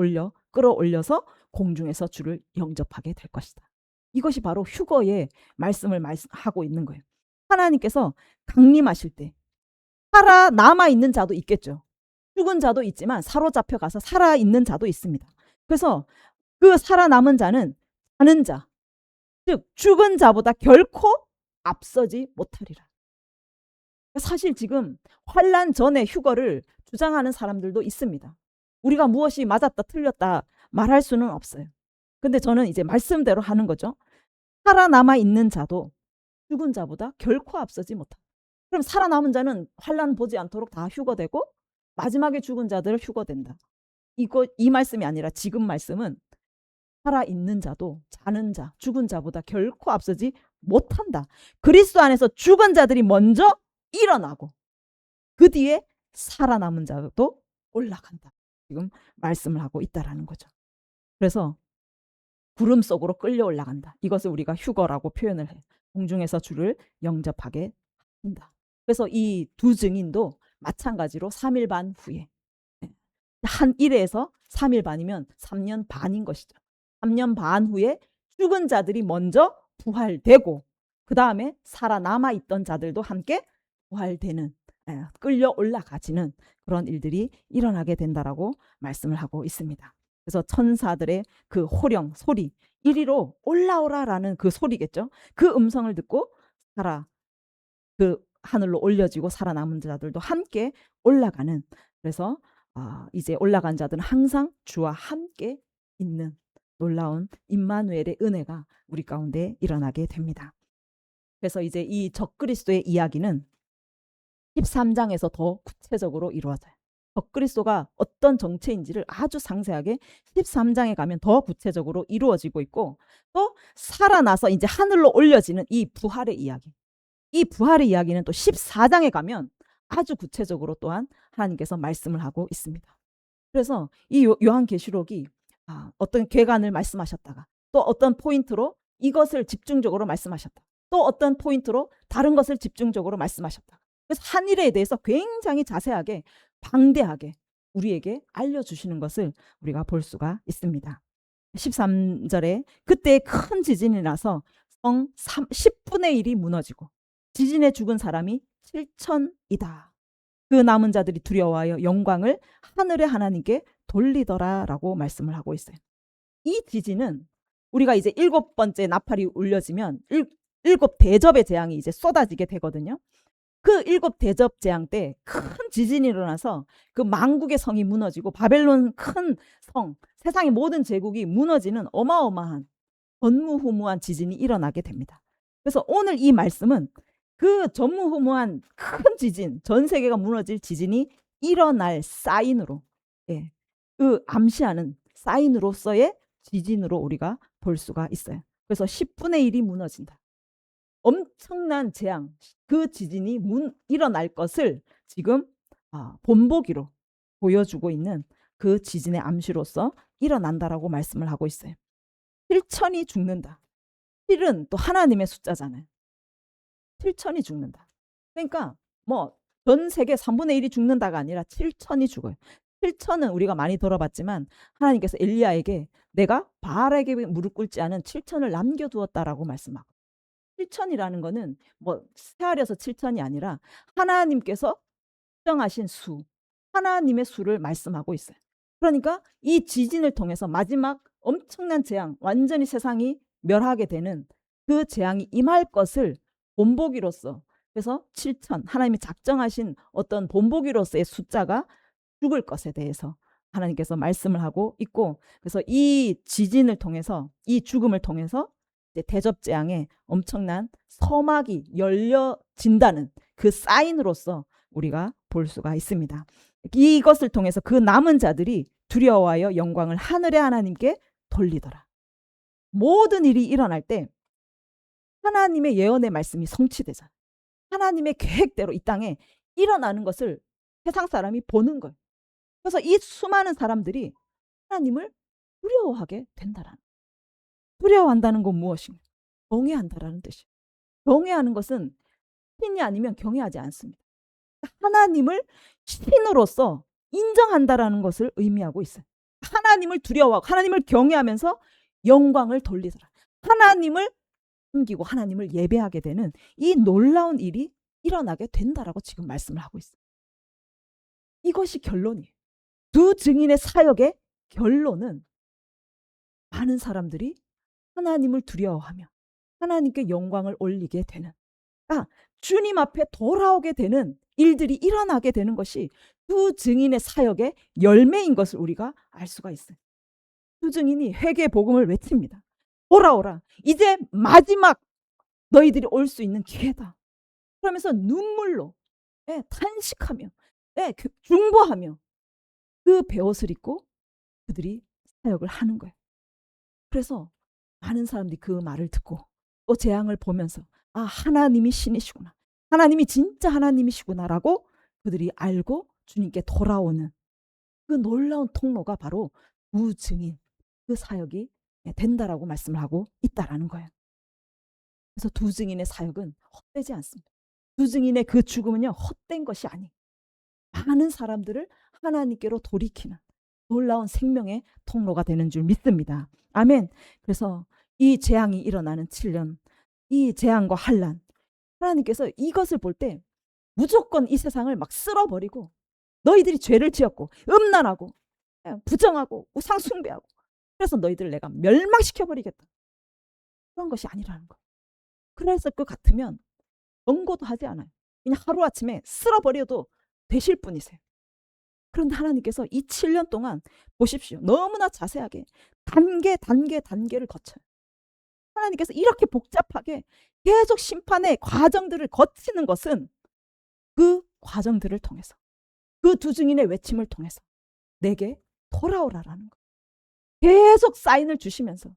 끌어올려서 공중에서 주를 영접하게 될 것이다. 이것이 바로 휴거의 말씀을 하고 있는 거예요. 하나님께서 강림하실 때 살아남아 있는 자도 있겠죠. 죽은 자도 있지만 사로잡혀 가서 살아있는 자도 있습니다. 그래서 그 살아남은 자는 사는 자, 즉 죽은 자보다 결코 앞서지 못하리라. 사실 지금 환난 전의 휴거를 주장하는 사람들도 있습니다. 우리가 무엇이 맞았다 틀렸다 말할 수는 없어요. 근데 저는 이제 말씀대로 하는 거죠. 살아남아 있는 자도 죽은 자보다 결코 앞서지 못한다. 그럼 살아남은 자는 환난 보지 않도록 다 휴거되고 마지막에 죽은 자들 휴거된다. 이 말씀이 아니라 지금 말씀은 살아있는 자도 자는 자, 죽은 자보다 결코 앞서지 못한다. 그리스도 안에서 죽은 자들이 먼저 일어나고 그 뒤에 살아남은 자도 올라간다. 지금 말씀을 하고 있다라는 거죠. 그래서 구름 속으로 끌려 올라간다. 이것을 우리가 휴거라고 표현을 해요. 공중에서 주를 영접하게 한다. 그래서 이 두 증인도 마찬가지로 3일 반 후에 한 일에서 3일 반이면 3년 반인 것이죠. 3년 반 후에 죽은 자들이 먼저 부활되고 그 다음에 살아남아 있던 자들도 함께 부활되는 끌려 올라가지는 그런 일들이 일어나게 된다라고 말씀을 하고 있습니다. 그래서 천사들의 그 호령 소리 이리로 올라오라라는 그 소리겠죠. 그 음성을 듣고 그 하늘로 올려지고 살아남은 자들도 함께 올라가는 그래서 이제 올라간 자들은 항상 주와 함께 있는 놀라운 임마누엘의 은혜가 우리 가운데 일어나게 됩니다. 그래서 이제 이 적그리스도의 이야기는 13장에서 더 구체적으로 이루어져요. 적그리스도가 어떤 정체인지를 아주 상세하게 13장에 가면 더 구체적으로 이루어지고 있고 또 살아나서 이제 하늘로 올려지는 이 부활의 이야기. 이 부활의 이야기는 또 14장에 가면 아주 구체적으로 또한 하나님께서 말씀을 하고 있습니다. 그래서 이 요한계시록이 어떤 궤관을 말씀하셨다가 또 어떤 포인트로 이것을 집중적으로 말씀하셨다. 또 어떤 포인트로 다른 것을 집중적으로 말씀하셨다. 그래서 한 일에 대해서 굉장히 자세하게 방대하게 우리에게 알려주시는 것을 우리가 볼 수가 있습니다. 13절에 그때 큰 지진이 나서 성 10분의 1이 무너지고 지진에 죽은 사람이 7천이다. 그 남은 자들이 두려워하여 영광을 하늘의 하나님께 돌리더라라고 말씀을 하고 있어요. 이 지진은 우리가 이제 7번째 나팔이 울려지면 7대접의 재앙이 이제 쏟아지게 되거든요. 그 7대접 재앙 때 큰 지진이 일어나서 그 만국의 성이 무너지고 바벨론 큰 성, 세상의 모든 제국이 무너지는 어마어마한 전무후무한 지진이 일어나게 됩니다. 그래서 오늘 이 말씀은 그 전무후무한 큰 지진, 전 세계가 무너질 지진이 일어날 사인으로 그 암시하는 사인으로서의 지진으로 우리가 볼 수가 있어요. 그래서 10분의 1이 무너진다. 엄청난 재앙, 그 지진이 일어날 것을 지금 본보기로 보여주고 있는 그 지진의 암시로서 일어난다라고 말씀을 하고 있어요. 7천이 죽는다. 7은 또 하나님의 숫자잖아요. 7천이 죽는다. 그러니까 뭐 전 세계 3분의 1이 죽는다가 아니라 7천이 죽어요. 7천은 우리가 많이 들어봤지만 하나님께서 엘리야에게 내가 바알에게 무릎 꿇지 않은 7천을 남겨두었다라고 말씀하고, 7천이라는 거는 뭐 세하려서 7천이 아니라 하나님께서 정하신 수, 하나님의 수를 말씀하고 있어요. 그러니까 이 지진을 통해서 마지막 엄청난 재앙, 완전히 세상이 멸하게 되는 그 재앙이 임할 것을 본보기로서, 그래서 7천, 하나님이 작정하신 어떤 본보기로서의 숫자가 죽을 것에 대해서 하나님께서 말씀을 하고 있고, 그래서 이 지진을 통해서, 이 죽음을 통해서 이제 대접재앙에 엄청난 서막이 열려진다는 그 사인으로서 우리가 볼 수가 있습니다. 이것을 통해서 그 남은 자들이 두려워하여 영광을 하늘의 하나님께 돌리더라. 모든 일이 일어날 때 하나님의 예언의 말씀이 성취되잖아요. 하나님의 계획대로 이 땅에 일어나는 것을 세상 사람이 보는 거예요. 그래서 이 수많은 사람들이 하나님을 두려워하게 된다라는, 두려워한다는 건 무엇인가? 경외한다라는 뜻이에요. 경외하는 것은 신이 아니면 경외하지 않습니다. 하나님을 신으로서 인정한다라는 것을 의미하고 있어요. 하나님을 두려워하고 하나님을 경외하면서 영광을 돌리더라. 하나님을 섬기고 하나님을 예배하게 되는 이 놀라운 일이 일어나게 된다라고 지금 말씀을 하고 있어요. 이것이 결론이에요. 두 증인의 사역의 결론은 많은 사람들이 하나님을 두려워하며 하나님께 영광을 올리게 되는, 주님 앞에 돌아오게 되는 일들이 일어나게 되는 것이 두 증인의 사역의 열매인 것을 우리가 알 수가 있어요. 두 증인이 회개의 복음을 외칩니다. 돌아오라. 이제 마지막 너희들이 올 수 있는 기회다. 그러면서 눈물로 탄식하며 중보하며 그 베옷을 입고 그들이 사역을 하는 거예요. 그래서 많은 사람들이 그 말을 듣고 또 재앙을 보면서 하나님이 신이시구나, 하나님이 진짜 하나님이시구나라고 그들이 알고 주님께 돌아오는 그 놀라운 통로가 바로 두 증인, 그 사역이 된다라고 말씀을 하고 있다라는 거예요. 그래서 두 증인의 사역은 헛되지 않습니다. 두 증인의 그 죽음은요, 헛된 것이 아니에요. 많은 사람들을 하나님께로 돌이키는 놀라운 생명의 통로가 되는 줄 믿습니다. 아멘. 그래서 이 재앙이 일어나는 7년, 이 재앙과 환난, 하나님께서 이것을 볼 때 무조건 이 세상을 막 쓸어버리고 너희들이 죄를 지었고 음란하고 부정하고 우상 숭배하고 그래서 너희들을 내가 멸망시켜버리겠다, 그런 것이 아니라는 거예요. 그랬을 것 같으면 경고도 하지 않아요. 그냥 하루아침에 쓸어버려도 되실 분이세요. 그런데 하나님께서 이 7년 동안 보십시오. 너무나 자세하게 단계를 거쳐요. 하나님께서 이렇게 복잡하게 계속 심판의 과정들을 거치는 것은 그 과정들을 통해서, 그 두 증인의 외침을 통해서 내게 돌아오라라는 거예요. 계속 사인을 주시면서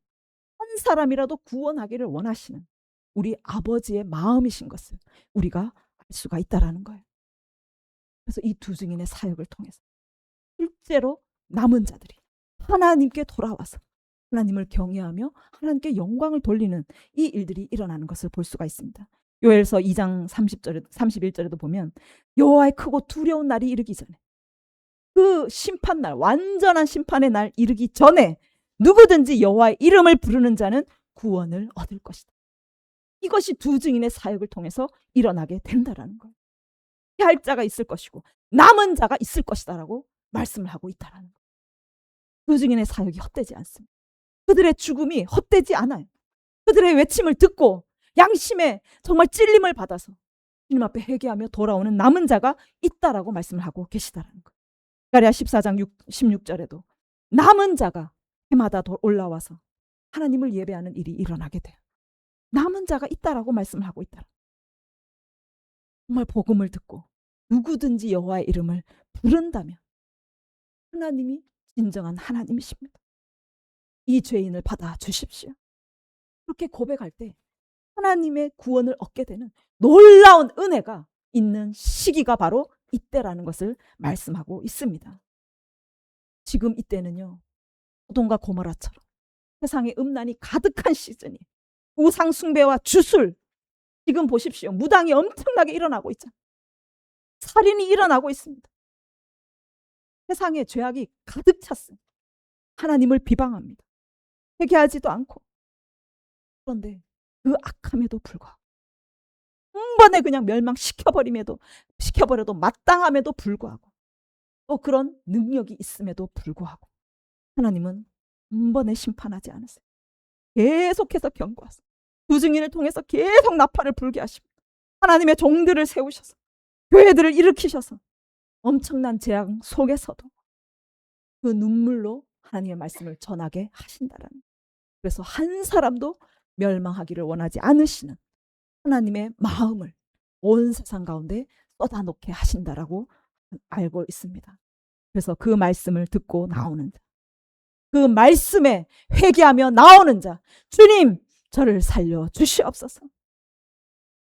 한 사람이라도 구원하기를 원하시는 우리 아버지의 마음이신 것을 우리가 알 수가 있다라는 거예요. 그래서 이 두 증인의 사역을 통해서 실제로 남은 자들이 하나님께 돌아와서 하나님을 경외하며 하나님께 영광을 돌리는 이 일들이 일어나는 것을 볼 수가 있습니다. 요엘서 2장 30절에 31절에도 보면 여호와의 크고 두려운 날이 이르기 전에, 그 심판날, 완전한 심판의 날 이르기 전에 누구든지 여호와의 이름을 부르는 자는 구원을 얻을 것이다. 이것이 두 증인의 사역을 통해서 일어나게 된다라는 거예요. 피할 자가 있을 것이고 남은 자가 있을 것이다라고 말씀을 하고 있다라는 거예요. 두 증인의 사역이 헛되지 않습니다. 그들의 죽음이 헛되지 않아요. 그들의 외침을 듣고 양심에 정말 찔림을 받아서 주님 앞에 회개하며 돌아오는 남은 자가 있다라고 말씀을 하고 계시다라는 거예요. 가랴 14장 16절에도 남은 자가 해마다 올라와서 하나님을 예배하는 일이 일어나게 돼요. 남은 자가 있다라고 말씀을 하고 있다. 정말 복음을 듣고 누구든지 여호와의 이름을 부른다면 하나님이 진정한 하나님이십니다. 이 죄인을 받아 주십시오. 그렇게 고백할 때 하나님의 구원을 얻게 되는 놀라운 은혜가 있는 시기가 바로 이때라는 것을 말씀하고 있습니다. 지금 이때는요, 소돔과 고모라처럼 세상에 음란이 가득한 시즌이, 우상 숭배와 주술, 지금 보십시오. 무당이 엄청나게 일어나고 있잖아요. 살인이 일어나고 있습니다. 세상에 죄악이 가득 찼습니다. 하나님을 비방합니다. 회개하지도 않고. 그런데 그 악함에도 불구하고 한 번에 그냥 멸망시켜버려도 마땅함에도 불구하고 또 그런 능력이 있음에도 불구하고 하나님은 한 번에 심판하지 않으세요. 계속해서 경고하세요. 두 증인을 통해서 계속 나팔을 불게 하십니다. 하나님의 종들을 세우셔서 교회들을 일으키셔서 엄청난 재앙 속에서도 그 눈물로 하나님의 말씀을 전하게 하신다라는. 그래서 한 사람도 멸망하기를 원하지 않으시는 하나님의 마음을 온 세상 가운데 쏟아놓게 하신다라고 알고 있습니다. 그래서 그 말씀을 듣고 나오는 자, 그 말씀에 회개하며 나오는 자, 주님 저를 살려 주시옵소서.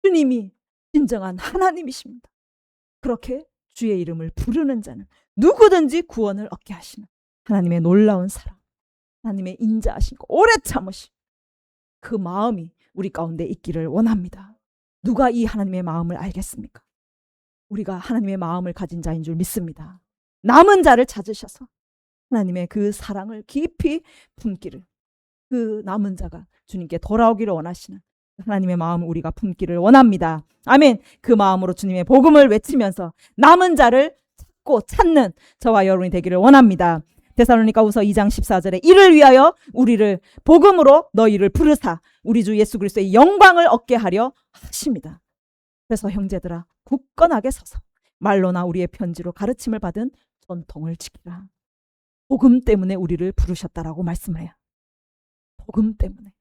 주님이 진정한 하나님이십니다. 그렇게 주의 이름을 부르는 자는 누구든지 구원을 얻게 하시는 하나님의 놀라운 사랑, 하나님의 인자하심과 오래 참으심, 그 마음이 우리 가운데 있기를 원합니다. 누가 이 하나님의 마음을 알겠습니까? 우리가 하나님의 마음을 가진 자인 줄 믿습니다. 남은 자를 찾으셔서 하나님의 그 사랑을 깊이 품기를, 그 남은 자가 주님께 돌아오기를 원하시는 하나님의 마음을 우리가 품기를 원합니다. 아멘. 그 마음으로 주님의 복음을 외치면서 남은 자를 찾고 찾는 저와 여러분이 되기를 원합니다. 데살로니가후서 2장 14절에 이를 위하여 우리를 복음으로 너희를 부르사 우리 주 예수 그리스도의 영광을 얻게 하려 하십니다. 그래서 형제들아 굳건하게 서서 말로나 우리의 편지로 가르침을 받은 전통을 지키라. 복음 때문에 우리를 부르셨다라고 말씀을 해요. 복음 때문에.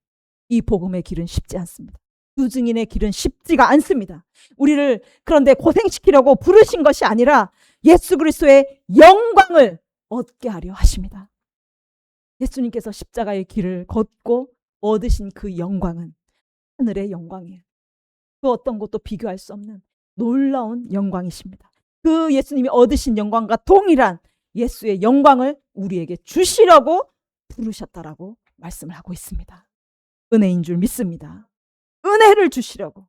이 복음의 길은 쉽지 않습니다. 두 증인의 길은 쉽지가 않습니다. 우리를 그런데 고생시키려고 부르신 것이 아니라 예수 그리스도의 영광을 얻게 하려 하십니다. 예수님께서 십자가의 길을 걷고 얻으신 그 영광은 하늘의 영광이에요. 그 어떤 것도 비교할 수 없는 놀라운 영광이십니다. 그 예수님이 얻으신 영광과 동일한 예수의 영광을 우리에게 주시려고 부르셨다라고 말씀을 하고 있습니다. 은혜인 줄 믿습니다. 은혜를 주시려고,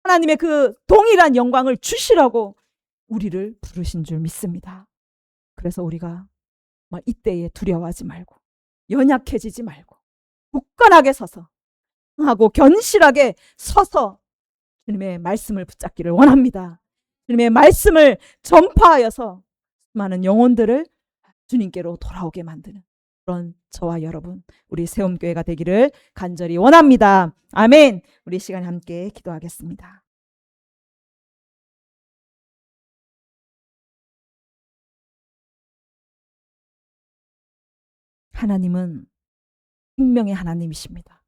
하나님의 그 동일한 영광을 주시려고 우리를 부르신 줄 믿습니다. 그래서 우리가 이때에 두려워하지 말고 연약해지지 말고 굳건하게 서서 하고 견실하게 서서 주님의 말씀을 붙잡기를 원합니다. 주님의 말씀을 전파하여서 많은 영혼들을 주님께로 돌아오게 만드는 그런 저와 여러분, 우리 세움교회가 되기를 간절히 원합니다. 아멘. 우리 시간 함께 기도하겠습니다. 하나님은 생명의 하나님이십니다.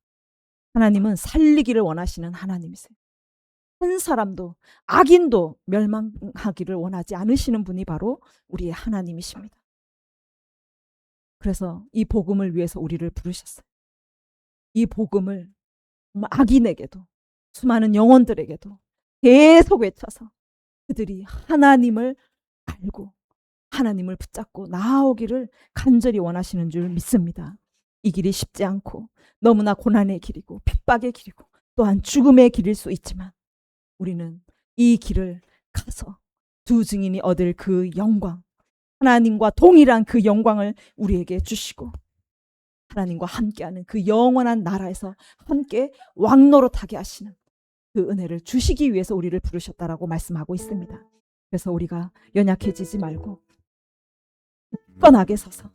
하나님은 살리기를 원하시는 하나님이세요. 한 사람도 악인도 멸망하기를 원하지 않으시는 분이 바로 우리의 하나님이십니다. 그래서 이 복음을 위해서 우리를 부르셨어요. 이 복음을 악인에게도 수많은 영혼들에게도 계속 외쳐서 그들이 하나님을 알고 하나님을 붙잡고 나아오기를 간절히 원하시는 줄 믿습니다. 이 길이 쉽지 않고 너무나 고난의 길이고 핍박의 길이고 또한 죽음의 길일 수 있지만 우리는 이 길을 가서 두 증인이 얻을 그 영광, 하나님과 동일한 그 영광을 우리에게 주시고 하나님과 함께하는 그 영원한 나라에서 함께 왕노릇하게 하시는 그 은혜를 주시기 위해서 우리를 부르셨다라고 말씀하고 있습니다. 그래서 우리가 연약해지지 말고 굳건하게 서서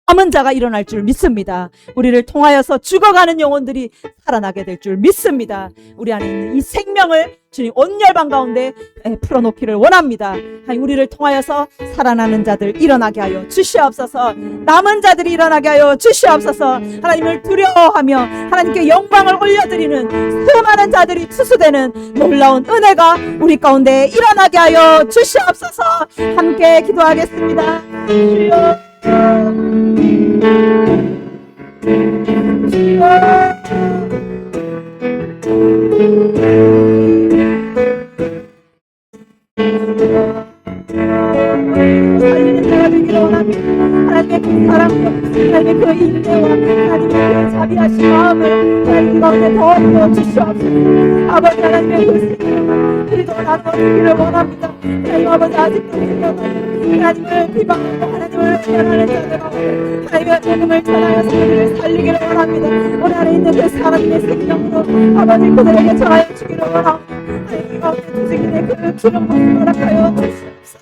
남은 자가 일어날 줄 믿습니다. 우리를 통하여서 죽어가는 영혼들이 살아나게 될 줄 믿습니다. 우리 안에 있는 이 생명을 주님 온 열방 가운데 풀어놓기를 원합니다. 우리를 통하여서 살아나는 자들 일어나게 하여 주시옵소서. 남은 자들이 일어나게 하여 주시옵소서. 하나님을 두려워하며 하나님께 영광을 올려드리는 수많은 자들이 투수되는 놀라운 은혜가 우리 가운데 일어나게 하여 주시옵소서. 함께 기도하겠습니다. 주여 살리는 자가 되기를 원합니다. 하나님 하나님의 그 사랑과 하나님의 그 인내와 하나님의 그 자비하신 마음을 하나님 가운데 더 이루어 주시옵소서. 아버지 하나님의 그 생명을 우리도 나누어주기를 원합니다. 하나님 아버지 아직도 하나님을 비방하고 하나님을 비난하는 자들 가운데 하나님의 복음을 전하여서 그들을 살리기를 원합니다. 우리 안에 있는 그 사람의 생명으로 아버지 그들에게 전하여 주기를 원합니다. 하나님 가운데 두지기의 그 기름 부음 허락하여 주시옵소서.